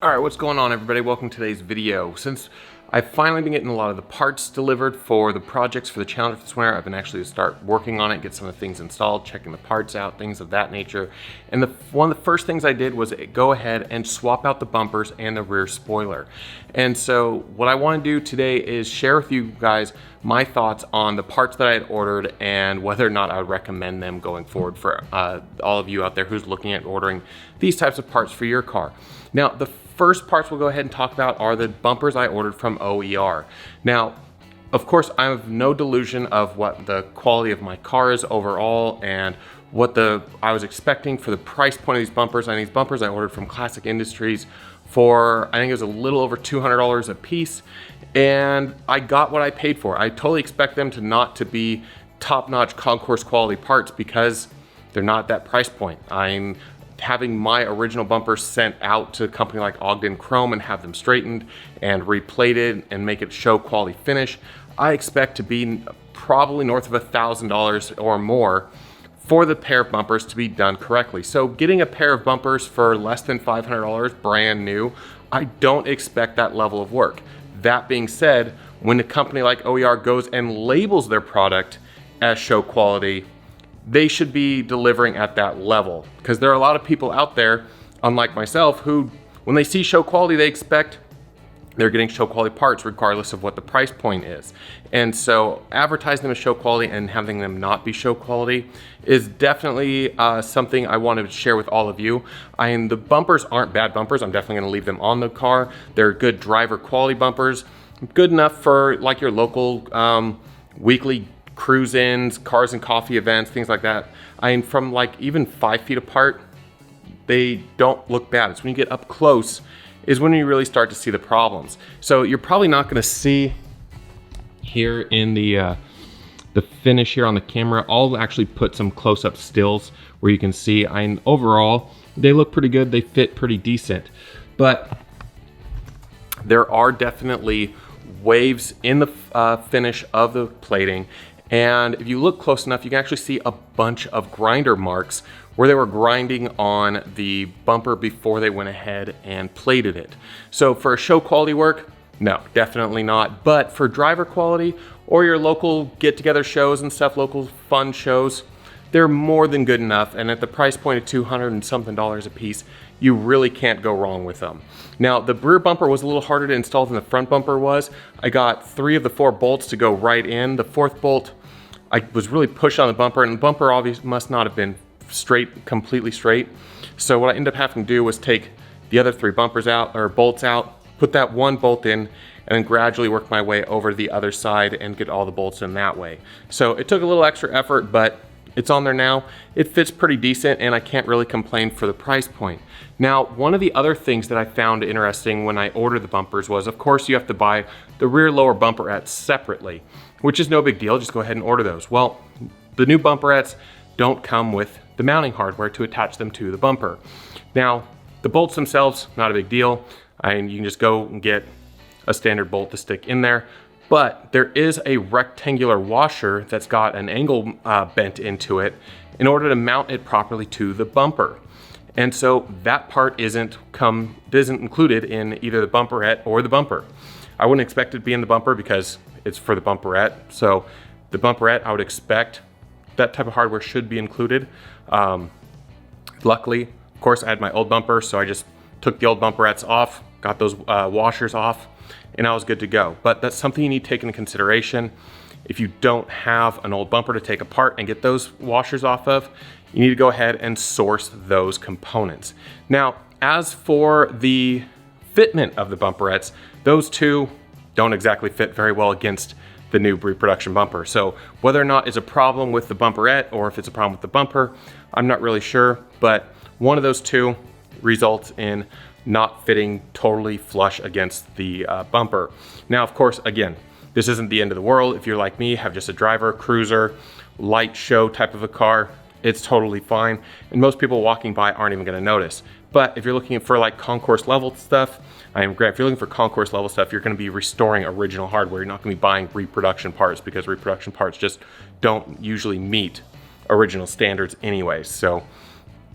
All right, what's going on, everybody? Welcome to today's video. Since I've finally been getting a lot of the parts delivered for the projects for the challenge this winter, I've been actually to start working on it, get some of the things installed, checking the parts out, things of that nature. And one of the first things I did was go ahead and swap out the bumpers and the rear spoiler. And so what I want to do today is share with you guys my thoughts on the parts that I had ordered and whether or not I would recommend them going forward for all of you out there who's looking at ordering these types of parts for your car. Now, the first parts we'll go ahead and talk about are the bumpers I ordered from OER. Now, of course, I have no delusion of what the quality of my car is overall and what I was expecting for the price point of these bumpers. And these bumpers I ordered from Classic Industries for, I think it was a little over $200 a piece. And I got what I paid for. I totally expect them to not to be top-notch concourse quality parts because they're not at that price point. I'm having my original bumpers sent out to a company like Ogden Chrome and have them straightened and replated and make it show quality finish. I expect to be probably north of $1,000 or more for the pair of bumpers to be done correctly. So getting a pair of bumpers for less than $500 brand new, I don't expect that level of work. That being said, when a company like OER goes and labels their product as show quality, they should be delivering at that level, because there are a lot of people out there, unlike myself, who when they see show quality, they expect they're getting show quality parts regardless of what the price point is. And so advertising them as show quality and having them not be show quality is definitely something I wanted to share with all of you. The bumpers aren't bad bumpers. I'm definitely gonna leave them on the car. They're good driver quality bumpers, good enough for like your local weekly cruise-ins, cars and coffee events, things like that. From like even 5 feet apart, they don't look bad. It's when you get up close is when you really start to see the problems. So you're probably not gonna see here in the finish here on the camera. I'll actually put some close-up stills where you can see, overall, they look pretty good. They fit pretty decent, but there are definitely waves in the finish of the plating. And if you look close enough, you can actually see a bunch of grinder marks where they were grinding on the bumper before they went ahead and plated it. So for show quality work, no, definitely not. But for driver quality or your local get-together shows and stuff, local fun shows, they're more than good enough. And at the price point of $200 and something a piece, you really can't go wrong with them. Now, the rear bumper was a little harder to install than the front bumper was. I got 3 of the 4 bolts to go right in. The 4th bolt, I was really pushed on the bumper, and the bumper obviously must not have been straight, completely straight. So what I ended up having to do was take the other 3 bumpers out, or bolts out, put that 1 bolt in, and then gradually work my way over to the other side and get all the bolts in that way. So it took a little extra effort, but it's on there now. It fits pretty decent, and I can't really complain for the price point. Now, one of the other things that I found interesting when I ordered the bumpers was, of course, you have to buy the rear lower bumperettes separately, which is no big deal. Just go ahead and order those. Well, the new bumperettes don't come with the mounting hardware to attach them to the bumper. Now, the bolts themselves, not a big deal. You can just go and get a standard bolt to stick in there. But there is a rectangular washer that's got an angle bent into it in order to mount it properly to the bumper. And so that part isn't included in either the bumperette or the bumper. I wouldn't expect it to be in the bumper because it's for the bumperette. So the bumperette, I would expect that type of hardware should be included. Luckily, of course, I had my old bumper, so I just took the old bumperettes off, got those washers off, and I was good to go. But that's something you need to take into consideration. If you don't have an old bumper to take apart and get those washers off of, you need to go ahead and source those components. Now, as for the fitment of the bumperettes, those two don't exactly fit very well against the new reproduction bumper. So whether or not it's a problem with the bumperette or if it's a problem with the bumper, I'm not really sure, but one of those two results in not fitting totally flush against the bumper. Now, of course, again, this isn't the end of the world. If you're like me, have just a driver, cruiser, light show type of a car, it's totally fine. And most people walking by aren't even gonna notice. But if you're looking for like concourse level stuff, if you're looking for concourse level stuff, you're gonna be restoring original hardware. You're not gonna be buying reproduction parts because reproduction parts just don't usually meet original standards anyway. So,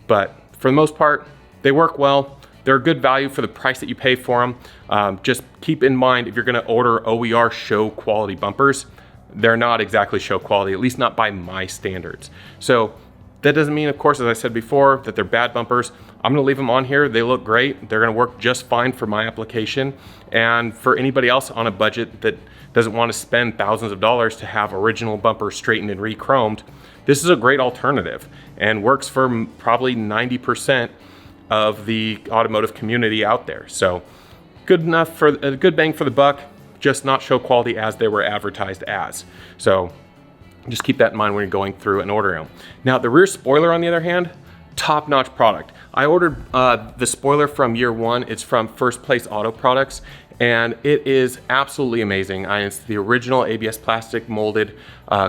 but for the most part, they work well. they're a good value for the price that you pay for them. Just keep in mind, if you're gonna order OER show quality bumpers, they're not exactly show quality, at least not by my standards. So that doesn't mean, of course, as I said before, that they're bad bumpers. I'm gonna leave them on here. They look great. They're gonna work just fine for my application. And for anybody else on a budget that doesn't want to spend thousands of dollars to have original bumpers straightened and re-chromed, this is a great alternative and works for probably 90% of the automotive community out there. So good enough for a good bang for the buck, just not show quality as they were advertised as. So just keep that in mind when you're going through and ordering them. Now the rear spoiler, on the other hand, top-notch product. I ordered the spoiler from year one. It's from First Place Auto Products, and it is absolutely amazing. It's the original ABS plastic molded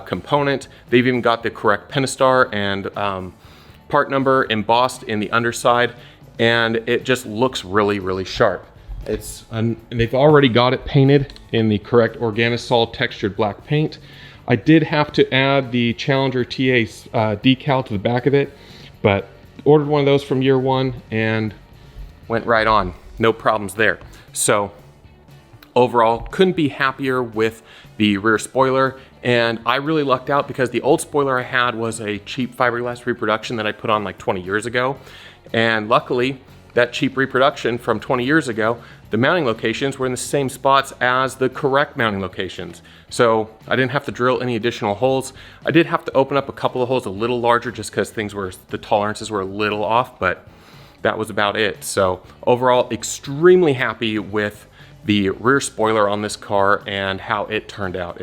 component. They've even got the correct Pentastar and part number embossed in the underside, and it just looks really, really sharp. And they've already got it painted in the correct Organisol textured black paint. I did have to add the Challenger TA decal to the back of it, but ordered one of those from year one and went right on. No problems there. So overall, couldn't be happier with the rear spoiler, and I really lucked out because the old spoiler I had was a cheap fiberglass reproduction that I put on like 20 years ago. And luckily, that cheap reproduction from 20 years ago, the mounting locations were in the same spots as the correct mounting locations. So I didn't have to drill any additional holes. I did have to open up a couple of holes a little larger just because the tolerances were a little off, but that was about it. So overall, extremely happy with the rear spoiler on this car and how it turned out.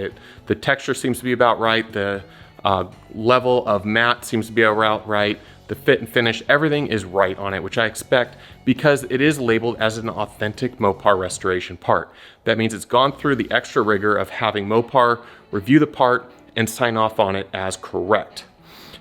The texture seems to be about right. The level of matte seems to be about right. The fit and finish, everything is right on it, which I expect because it is labeled as an authentic Mopar restoration part. That means it's gone through the extra rigor of having Mopar review the part and sign off on it as correct.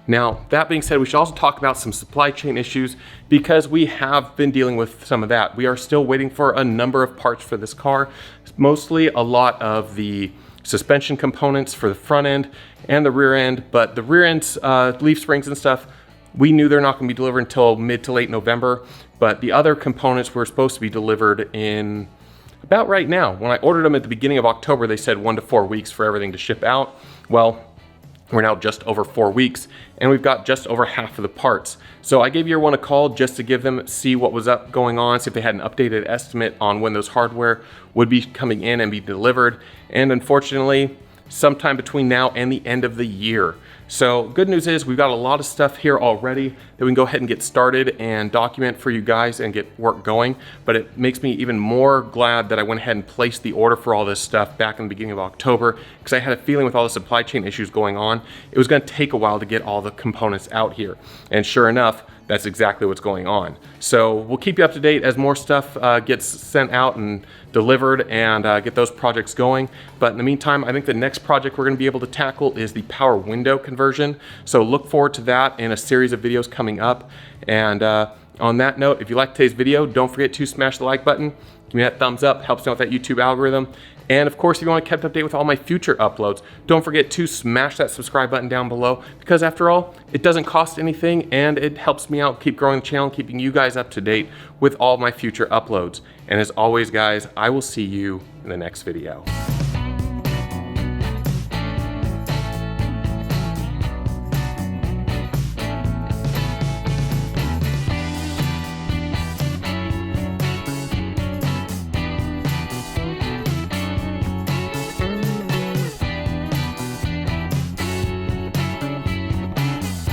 Now, that being said, we should also talk about some supply chain issues because we have been dealing with some of that. We are still waiting for a number of parts for this car, mostly a lot of the suspension components for the front end and the rear end, but the rear end's leaf springs and stuff, we knew they're not going to be delivered until mid to late November, but the other components were supposed to be delivered in about right now. When I ordered them at the beginning of October, they said 1 to 4 weeks for everything to ship out. Well, we're now just over 4 weeks and we've got just over half of the parts. So I gave year one a call just to give them, see what was going on, see if they had an updated estimate on when those hardware would be coming in and be delivered. And unfortunately, sometime between now and the end of the year. So good news is we've got a lot of stuff here already that we can go ahead and get started and document for you guys and get work going. But it makes me even more glad that I went ahead and placed the order for all this stuff back in the beginning of October, because I had a feeling with all the supply chain issues going on, it was going to take a while to get all the components out here. And sure enough, that's exactly what's going on. So we'll keep you up to date as more stuff gets sent out and delivered and get those projects going. But in the meantime, I think the next project we're going to be able to tackle is the power window conversion. So look forward to that in a series of videos coming up. And on that note, if you liked today's video, don't forget to smash the like button. Give me that thumbs up, helps me out with that YouTube algorithm. And of course, if you want to keep up to date with all my future uploads, don't forget to smash that subscribe button down below, because after all, it doesn't cost anything and it helps me out keep growing the channel, keeping you guys up to date with all my future uploads. And as always, guys, I will see you in the next video.